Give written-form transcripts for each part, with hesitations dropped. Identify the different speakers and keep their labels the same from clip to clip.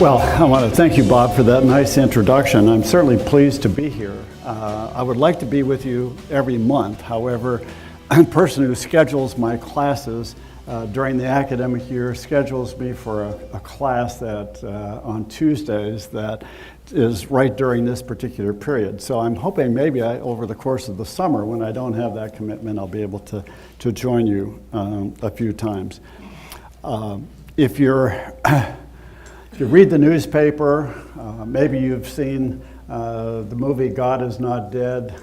Speaker 1: Well, I want to thank you, Bob, for that nice introduction. I'm certainly pleased to be here. I would like to be with you every month. However, the person who schedules my classes during the academic year schedules me for a class that on Tuesdays that is right during this particular period. So I'm hoping maybe over the course of the summer, when I don't have that commitment, I'll be able to join you a few times. If you read the newspaper, maybe you've seen the movie God Is Not Dead,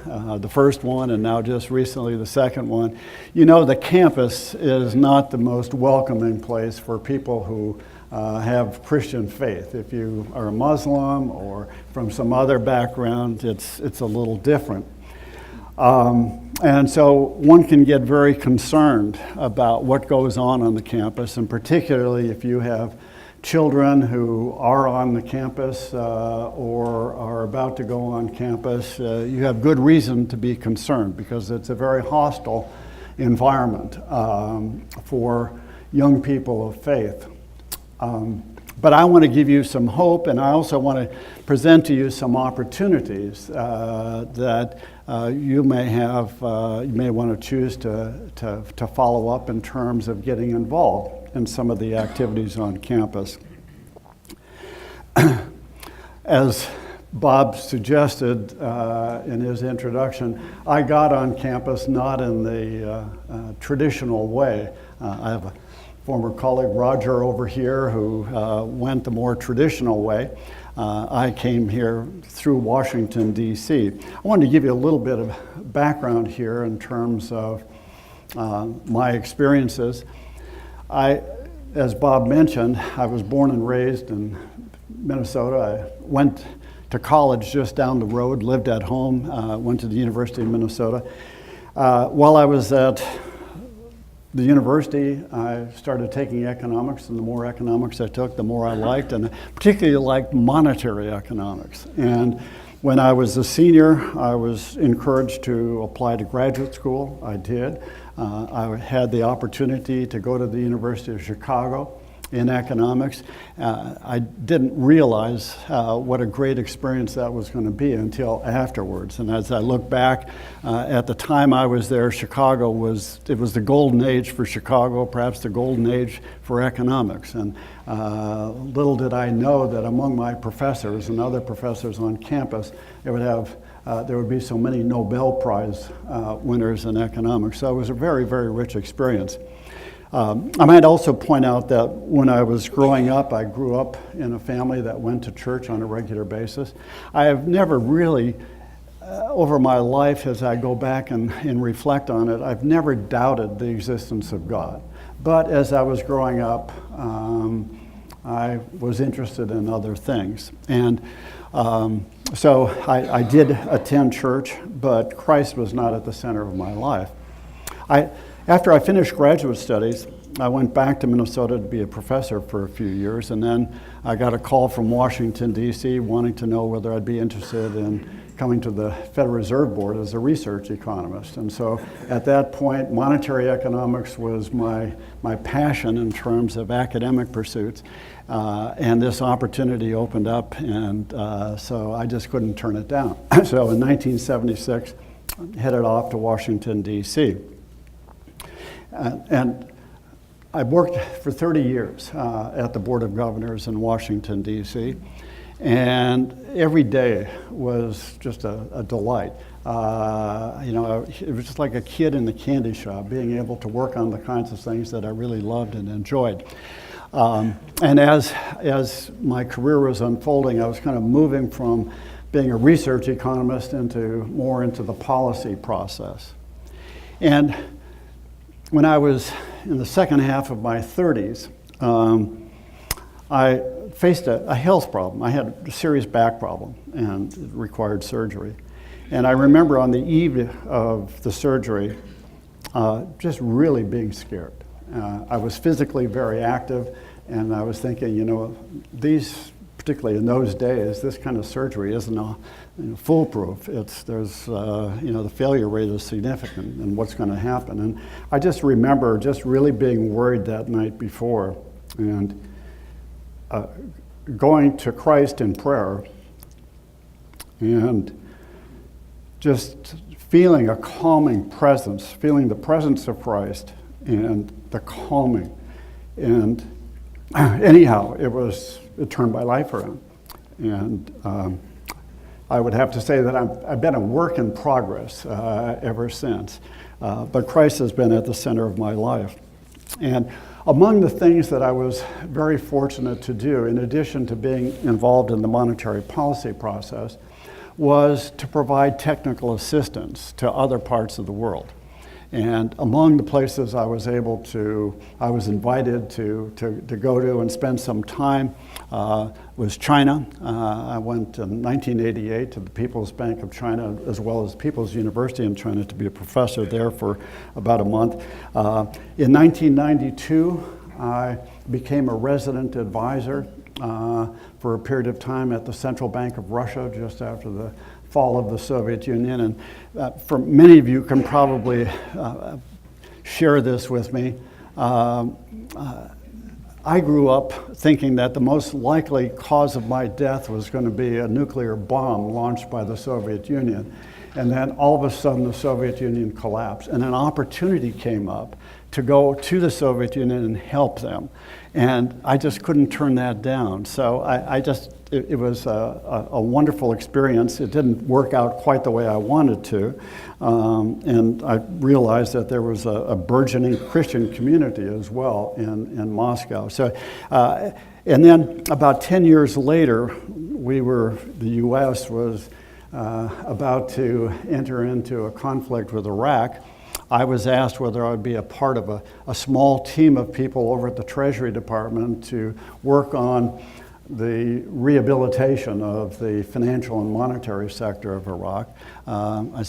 Speaker 1: the first one, and now just recently the second one. You know, the campus is not the most welcoming place for people who have Christian faith. If you are a Muslim or from some other background, it's a little different. And so one can get very concerned about what goes on the campus, and particularly if you have children who are on the campus or are about to go on campus. You have good reason to be concerned because it's a very hostile environment for young people of faith. But I want to give you some hope, and I also want to present to you some opportunities that you may have. You may want to choose to follow up in terms of getting involved in some of the activities on campus. As Bob suggested in his introduction, I got on campus not in the traditional way. I have a former colleague, Roger, over here, who went the more traditional way. I came here through Washington, D.C. I wanted to give you a little bit of background here in terms of my experiences. As Bob mentioned, I was born and raised in Minnesota. I went to college just down the road, lived at home, went to the University of Minnesota. While I was at the university, I started taking economics, and the more economics I took, the more I liked, and I particularly liked monetary economics. And when I was a senior, I was encouraged to apply to graduate school. I did. I had the opportunity to go to the University of Chicago in economics. I didn't realize what a great experience that was going to be until afterwards. And as I look back, at the time I was there, Chicago was the golden age for Chicago, perhaps the golden age for economics. And little did I know that among my professors and other professors on campus, there would be so many Nobel Prize winners in economics. So it was a very, very rich experience. I might also point out that when I was growing up, I grew up in a family that went to church on a regular basis. I have never really, over my life, as I go back and reflect on it, I've never doubted the existence of God. But as I was growing up, I was interested in other things. And so I did attend church, but Christ was not at the center of my life. After I finished graduate studies, I went back to Minnesota to be a professor for a few years, and then I got a call from Washington, D.C., wanting to know whether I'd be interested in coming to the Federal Reserve Board as a research economist. And so at that point, monetary economics was my passion in terms of academic pursuits, and this opportunity opened up, and so I just couldn't turn it down. So in 1976, I headed off to Washington, D.C. And I worked for 30 years at the Board of Governors in Washington, D.C., and every day was just a delight. It was just like a kid in the candy shop, being able to work on the kinds of things that I really loved and enjoyed. And as my career was unfolding, I was kind of moving from being a research economist more into the policy process. And when I was in the second half of my 30s, I faced a health problem. I had a serious back problem and it required surgery. And I remember on the eve of the surgery, just really being scared. I was physically very active, and I was thinking, particularly in those days, this kind of surgery isn't foolproof. The failure rate is significant, and what's going to happen. And I just remember just really being worried that night before, and going to Christ in prayer and just feeling a calming presence, feeling the presence of Christ and the calming. And anyhow, it turned my life around. And I would have to say that I've been a work in progress ever since. But Christ has been at the center of my life. And among the things that I was very fortunate to do, in addition to being involved in the monetary policy process, was to provide technical assistance to other parts of the world. And among the places I was invited to go to and spend some time was China. I went in 1988 to the People's Bank of China, as well as People's University in China, to be a professor there for about a month. In 1992, I became a resident advisor for a period of time at the Central Bank of Russia just after the fall of the Soviet Union. And for many of you can probably share this with me. I grew up thinking that the most likely cause of my death was going to be a nuclear bomb launched by the Soviet Union. And then all of a sudden the Soviet Union collapsed, and an opportunity came up to go to the Soviet Union and help them. And I just couldn't turn that down. So it was a wonderful experience. It didn't work out quite the way I wanted to. And I realized that there was a burgeoning Christian community as well in Moscow. So, and then about 10 years later, the U.S. was about to enter into a conflict with Iraq. I was asked whether I would be a part of a small team of people over at the Treasury Department to work on the rehabilitation of the financial and monetary sector of Iraq. I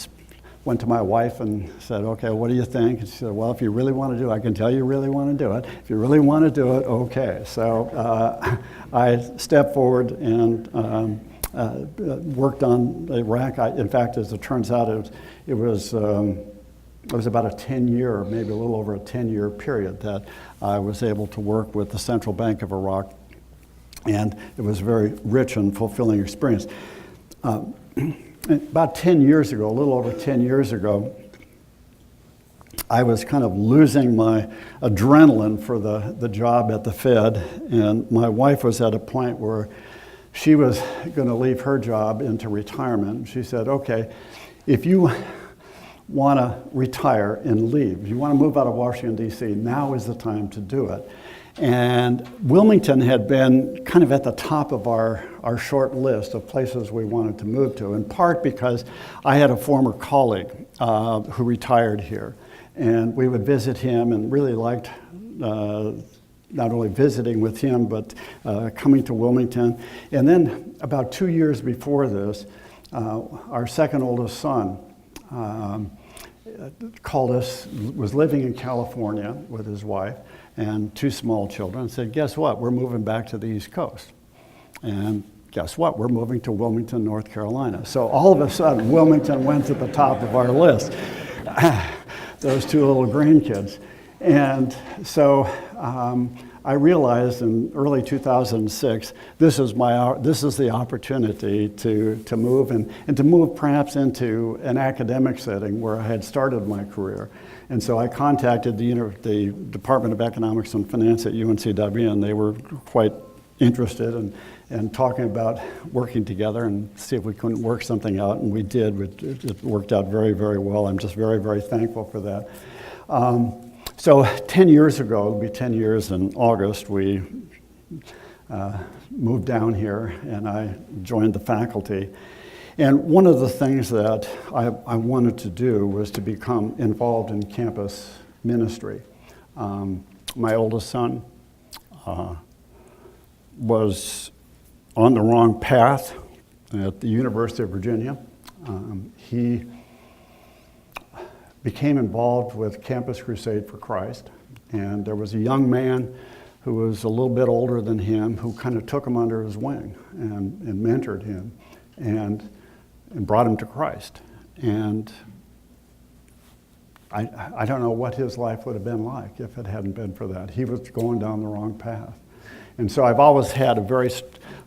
Speaker 1: went to my wife and said, okay, what do you think? And she said, well, if you really want to do it, I can tell you really want to do it. If you really want to do it, okay. So I stepped forward and worked on Iraq. In fact, as it turns out, it was about a 10-year, maybe a little over a 10-year period that I was able to work with the Central Bank of Iraq. And it was a very rich and fulfilling experience. About 10 years ago, a little over 10 years ago, I was kind of losing my adrenaline for the job at the Fed, and my wife was at a point where she was going to leave her job into retirement. She said, okay, if you want to retire and leave, if you want to move out of Washington, D.C., now is the time to do it. And Wilmington had been kind of at the top of our short list of places we wanted to move to, in part because I had a former colleague who retired here. And we would visit him and really liked not only visiting with him, but coming to Wilmington. And then about 2 years before this, our second oldest son called us, was living in California with his wife and two small children, and said, guess what, we're moving back to the East Coast. And guess what, we're moving to Wilmington, North Carolina. So all of a sudden, Wilmington went to the top of our list. Those two little grandkids. And so I realized in early 2006, this is the opportunity to move and to move perhaps into an academic setting where I had started my career. And so I contacted the Department of Economics and Finance at UNCW, and they were quite interested in talking about working together and see if we couldn't work something out, and we did. It worked out very, very well. I'm just very, very thankful for that. So 10 years ago, it'll be 10 years in August, we moved down here and I joined the faculty. And one of the things that I wanted to do was to become involved in campus ministry. My oldest son was on the wrong path at the University of Virginia. He became involved with Campus Crusade for Christ, and there was a young man who was a little bit older than him who kind of took him under his wing and mentored him and brought him to Christ. And I don't know what his life would have been like if it hadn't been for that. He was going down the wrong path. And so I've always had a very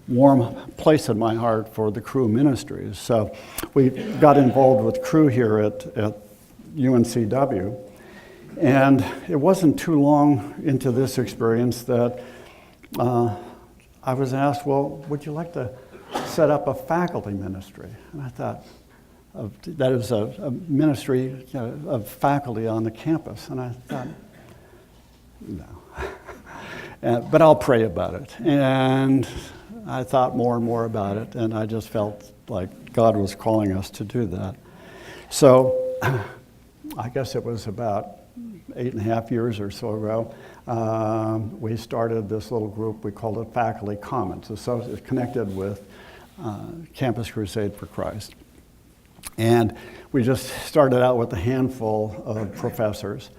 Speaker 1: warm place in my heart for the Cru ministries. So we got involved with Cru here at UNCW. And it wasn't too long into this experience that I was asked, well, would you like to set up a faculty ministry? And I thought, that is a ministry of faculty on the campus. And I thought, no. But I'll pray about it. And I thought more and more about it, and I just felt like God was calling us to do that. So I guess it was about 8.5 years or so ago, we started this little group. We called it Faculty Commons. So it's connected with Campus Crusade for Christ. And we just started out with a handful of professors,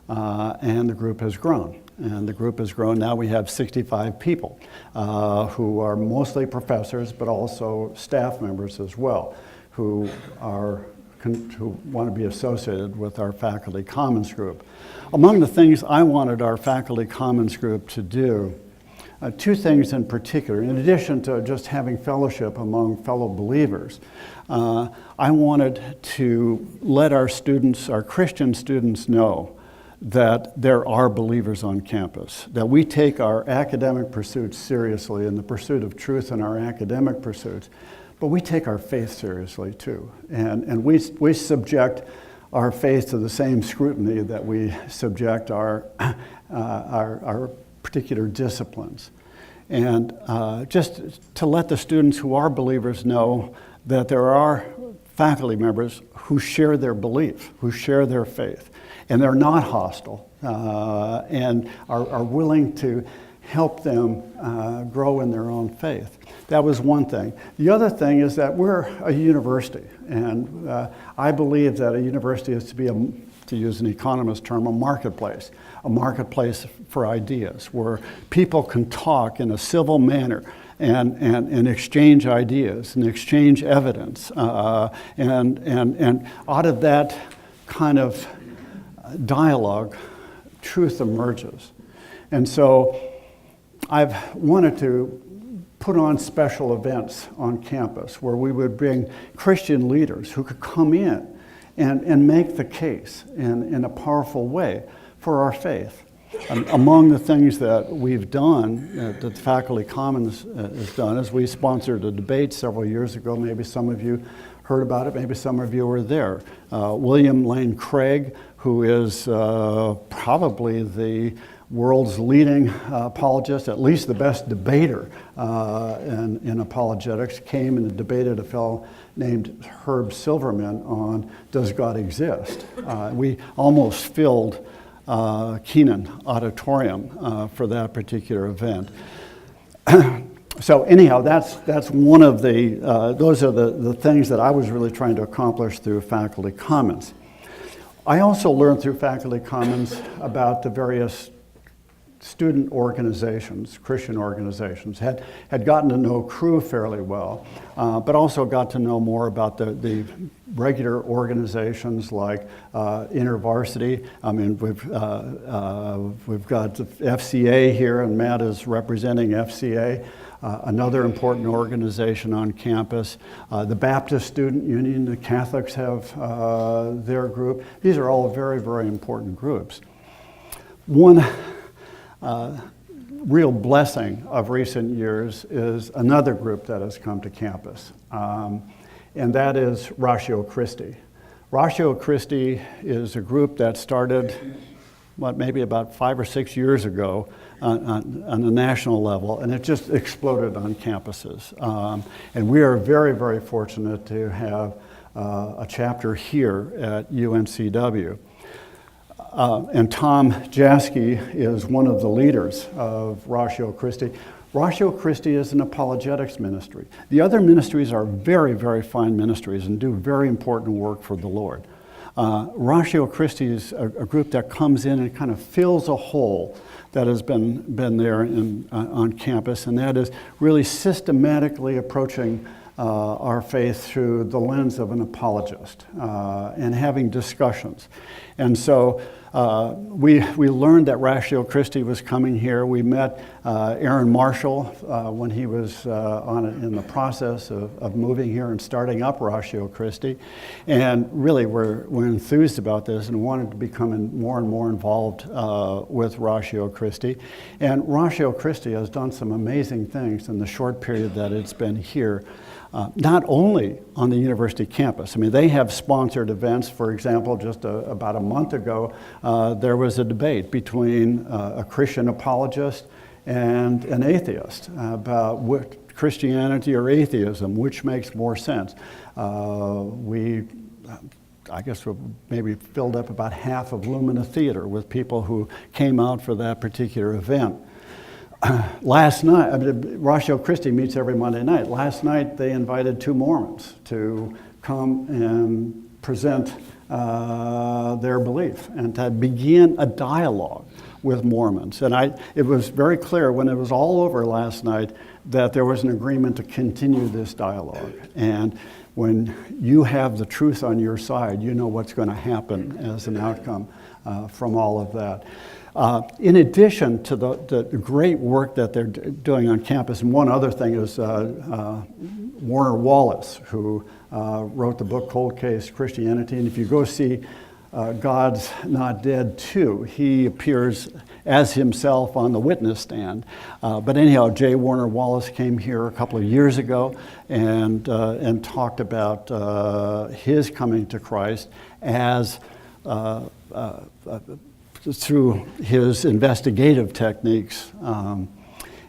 Speaker 1: and the group has grown. And the group has grown. Now we have 65 people who are mostly professors, but also staff members as well, who want to be associated with our Faculty Commons group. Among the things I wanted our Faculty Commons group to do, two things in particular. In addition to just having fellowship among fellow believers, I wanted to let our students, our Christian students, know that there are believers on campus, that we take our academic pursuits seriously in the pursuit of truth in our academic pursuits, but we take our faith seriously too. And we subject our faith to the same scrutiny that we subject our particular disciplines. And just to let the students who are believers know that there are faculty members who share their belief, who share their faith, and they're not hostile, and are willing to help them grow in their own faith. That was one thing. The other thing is that we're a university, and I believe that a university is to be, to use an economist term, a marketplace for ideas, where people can talk in a civil manner and exchange ideas and exchange evidence. And out of that kind of dialogue, truth emerges. And so I've wanted to put on special events on campus where we would bring Christian leaders who could come in and make the case in a powerful way for our faith. Among the things that we've done, that the Faculty Commons has done, is we sponsored a debate several years ago. Maybe some of you heard about it, maybe some of you were there. William Lane Craig, who is probably the world's leading apologist, at least the best debater in apologetics, came and debated a fellow named Herb Silverman on Does God Exist? We almost filled Keenan Auditorium for that particular event. So anyhow, that's one of the, those are the things that I was really trying to accomplish through Faculty Commons. I also learned through Faculty Commons about the various student organizations, Christian organizations, had gotten to know Cru fairly well, but also got to know more about the regular organizations like InterVarsity. I mean, we've got the FCA here, and Matt is representing FCA, another important organization on campus. The Baptist Student Union, the Catholics have their group. These are all very, very important groups. One real blessing of recent years is another group that has come to campus, and that is Ratio Christi. Ratio Christi is a group that started, maybe about 5 or 6 years ago on a national level, and it just exploded on campuses. And we are very, very fortunate to have a chapter here at UNCW. And Tom Jaski is one of the leaders of Ratio Christi. Ratio Christi is an apologetics ministry. The other ministries are very, very fine ministries and do very important work for the Lord. Ratio Christi is a group that comes in and kind of fills a hole that has been there on campus, and that is really systematically approaching our faith through the lens of an apologist and having discussions. And so we learned that Ratio Christi was coming here. We met Aaron Marshall when he was in the process of moving here and starting up Ratio Christi. And really we're enthused about this and wanted to become more and more involved with Ratio Christi. And Ratio Christi has done some amazing things in the short period that it's been here. Not only on the university campus. I mean, they have sponsored events. For example, just about a month ago, there was a debate between a Christian apologist and an atheist about what Christianity or atheism, which makes more sense. I guess we maybe filled up about half of Lumina Theater with people who came out for that particular event. Last night, Ratio Christi meets every Monday night. Last night, they invited 2 Mormons to come and present their belief and to begin a dialogue with Mormons. And it was very clear when it was all over last night that there was an agreement to continue this dialogue. And when you have the truth on your side, you know what's going to happen as an outcome from all of that. In addition to the great work that they're doing on campus, and one other thing is Warner Wallace, who wrote the book Cold Case Christianity. And if you go see God's Not Dead 2, he appears as himself on the witness stand. But anyhow, J. Warner Wallace came here a couple of years ago and talked about his coming to Christ as through his investigative techniques.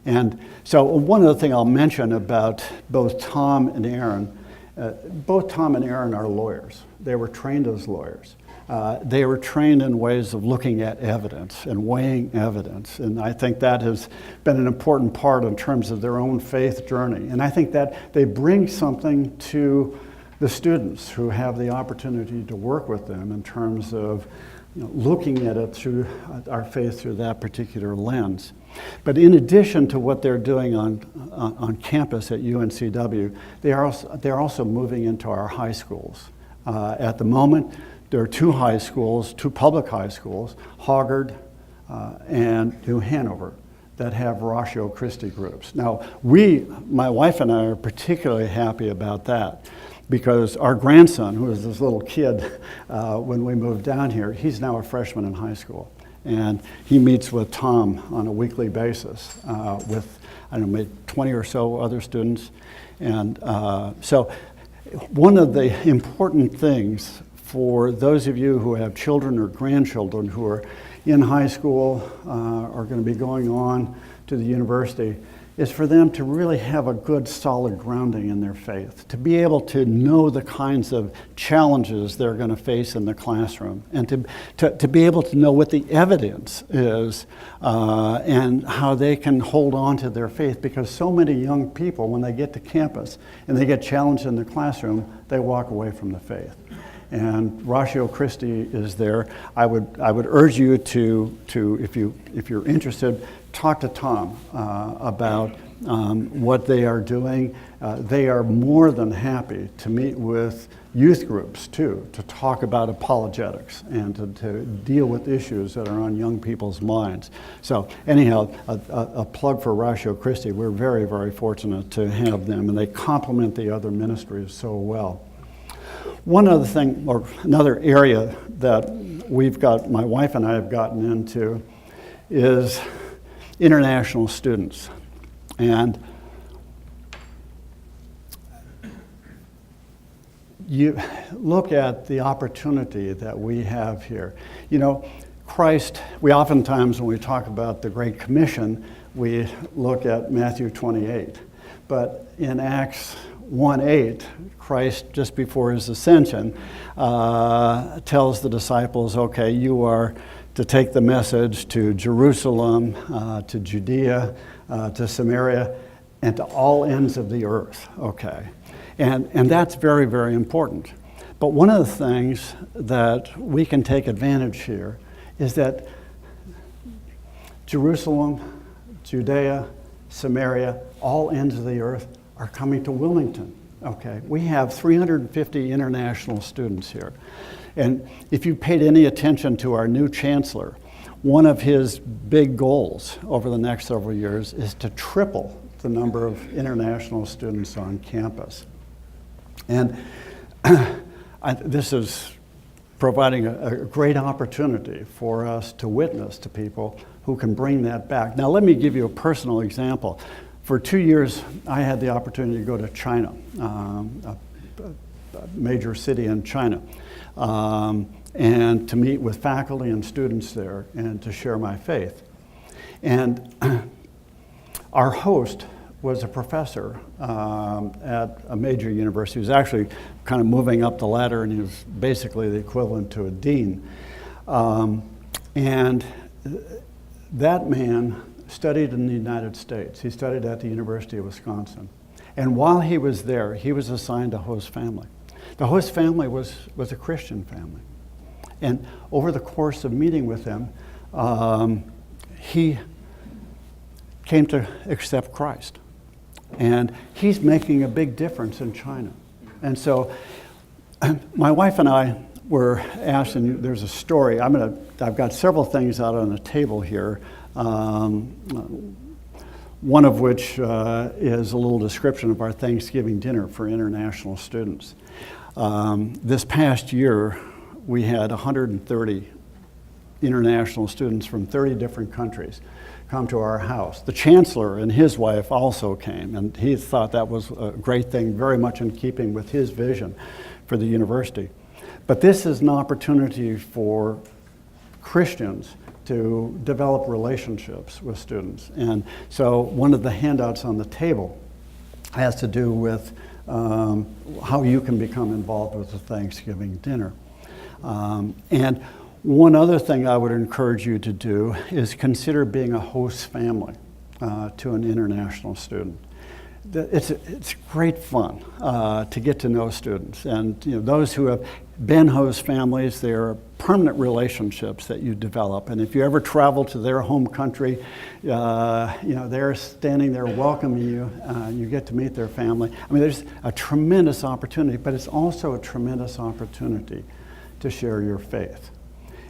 Speaker 1: And so one other thing I'll mention about both Tom and Aaron, both Tom and Aaron are lawyers. They were trained as lawyers. They were trained in ways of looking at evidence and weighing evidence. And I think that has been an important part in terms of their own faith journey. And I think that they bring something to the students who have the opportunity to work with them in terms of looking at it through our faith through that particular lens. But in addition to what they're doing on campus at UNCW, they're also moving into our high schools. At the moment, there are 2 high schools, 2 public high schools, Hoggard and New Hanover, that have Ratio Christi groups. Now, my wife and I are particularly happy about that, because our grandson, who was this little kid when we moved down here, he's now a freshman in high school. And he meets with Tom on a weekly basis with, I don't know, maybe 20 or so other students. And so one of the important things for those of you who have children or grandchildren who are in high school or going to be going on to the university is for them to really have a good solid grounding in their faith, to be able to know the kinds of challenges they're going to face in the classroom, and to be able to know what the evidence is and how they can hold on to their faith, because so many young people, when they get to campus and they get challenged in the classroom, they walk away from the faith. And Ratio Christi is there. I would urge you to if you're interested, talk to Tom about what they are doing. They are more than happy to meet with youth groups too, to talk about apologetics and to deal with issues that are on young people's minds. So anyhow, a plug for Ratio Christi. We're very, very fortunate to have them, and they complement the other ministries so well. One other thing, or another area that my wife and I have gotten into, is international students. And you look at the opportunity that we have here. Christ, we oftentimes, when we talk about the Great Commission, we look at Matthew 28. But in Acts 1:8, Christ, just before his ascension, tells the disciples, okay, you are to take the message to Jerusalem, to Judea, to Samaria, and to all ends of the earth, okay? And that's very, very important. But one of the things that we can take advantage here is that Jerusalem, Judea, Samaria, all ends of the earth are coming to Wilmington. okay? We have 350 international students here. And if you paid any attention to our new chancellor, one of his big goals over the next several years is to triple the number of international students on campus. And this is providing a great opportunity for us to witness to people who can bring that back. Now, let me give you a personal example. For 2 years, I had the opportunity to go to China, a major city in China, and to meet with faculty and students there and to share my faith. And our host was a professor at a major university. He was actually kind of moving up the ladder, and he was basically the equivalent to a dean. And that man studied in the United States. He studied at the University of Wisconsin. And while he was there, he was assigned a host family. The host family was a Christian family. And over the course of meeting with them, he came to accept Christ. And he's making a big difference in China. And so my wife and I were asked, and there's a story. I've got several things out on the table here. One of which is a little description of our Thanksgiving dinner for international students. This past year, we had 130 international students from 30 different countries come to our house. The chancellor and his wife also came, and he thought that was a great thing, very much in keeping with his vision for the university. But this is an opportunity for Christians to develop relationships with students. And so one of the handouts on the table has to do with how you can become involved with the Thanksgiving dinner. And one other thing I would encourage you to do is consider being a host family to an international student. It's great fun to get to know students, and those who have been host families, they're permanent relationships that you develop. And if you ever travel to their home country, they're standing there welcoming you. You get to meet their family. I mean, there's a tremendous opportunity, but it's also a tremendous opportunity to share your faith.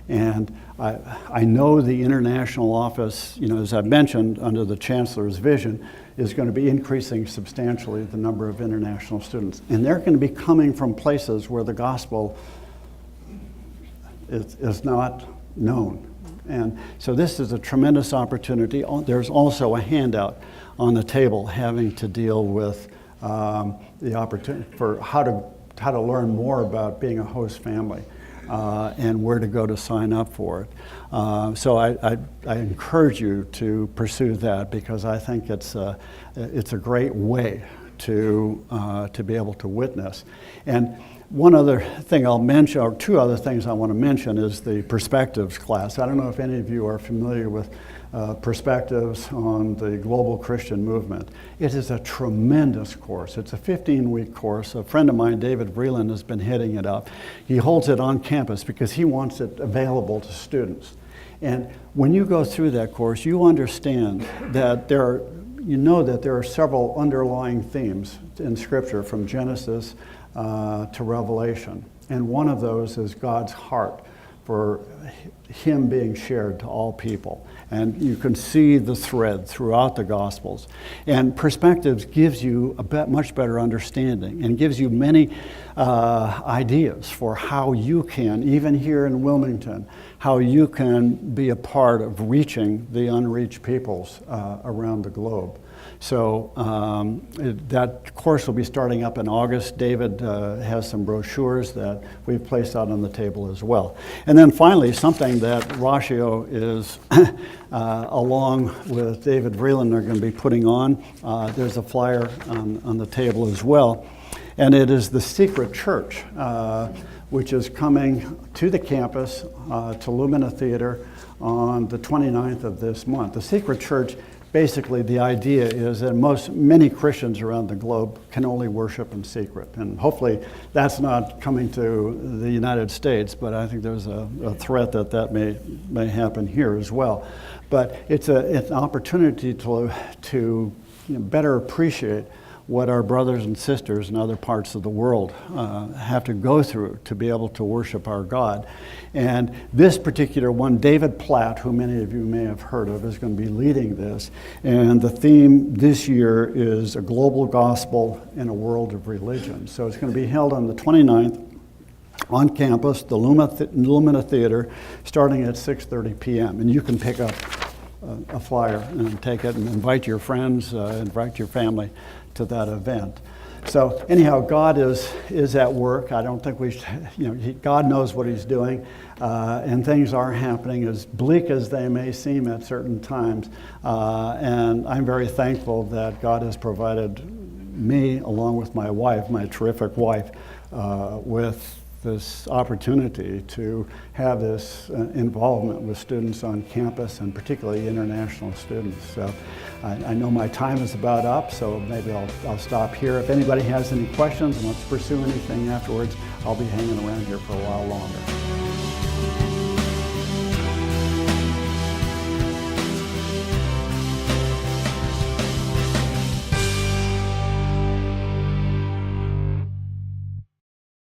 Speaker 1: And I know the international office, as I've mentioned, under the Chancellor's vision, is going to be increasing substantially the number of international students. And they're going to be coming from places where the gospel is not known. And so this is a tremendous opportunity. There's also a handout on the table having to deal with the opportunity for how to learn more about being a host family. And where to go to sign up for it. So I encourage you to pursue that, because I think it's a great way to be able to witness. And one other thing I'll mention, or two other things I want to mention, is the Perspectives class. I don't know if any of you are familiar with Perspectives on the Global Christian Movement. It is a tremendous course. It's a 15-week course. A friend of mine, David Vreeland, has been heading it up. He holds it on campus because he wants it available to students. And when you go through that course, you understand that there are several underlying themes in Scripture, from Genesis to Revelation. And one of those is God's heart for Him being shared to all people. And you can see the thread throughout the Gospels. And Perspectives gives you a much better understanding and gives you many ideas for how you can, even here in Wilmington, how you can be a part of reaching the unreached peoples around the globe. So that course will be starting up in August. David has some brochures that we've placed out on the table as well. And then finally, something that Ratio is, along with David Vreeland, are going to be putting on. There's a flyer on the table as well. And it is the Secret Church, which is coming to the campus, to Lumina Theater, on the 29th of this month. The Secret Church, basically, the idea is that many Christians around the globe can only worship in secret. And hopefully that's not coming to the United States, but I think there's a threat that may happen here as well. But it's an opportunity to better appreciate what our brothers and sisters in other parts of the world have to go through to be able to worship our God. And this particular one, David Platt, who many of you may have heard of, is going to be leading this. And the theme this year is a global gospel in a world of religion. So it's going to be held on the 29th on campus, the Lumina Theater, starting at 6:30 p.m. And you can pick up a flyer and take it and invite your friends, invite your family to that event. So anyhow, God is at work. I don't think God knows what he's doing, and things are happening as bleak as they may seem at certain times. And I'm very thankful that God has provided me, along with my wife, my terrific wife, with this opportunity to have this involvement with students on campus, and particularly international students. So I know my time is about up, so maybe I'll stop here. If anybody has any questions and wants to pursue anything afterwards, I'll be hanging around here for a while longer.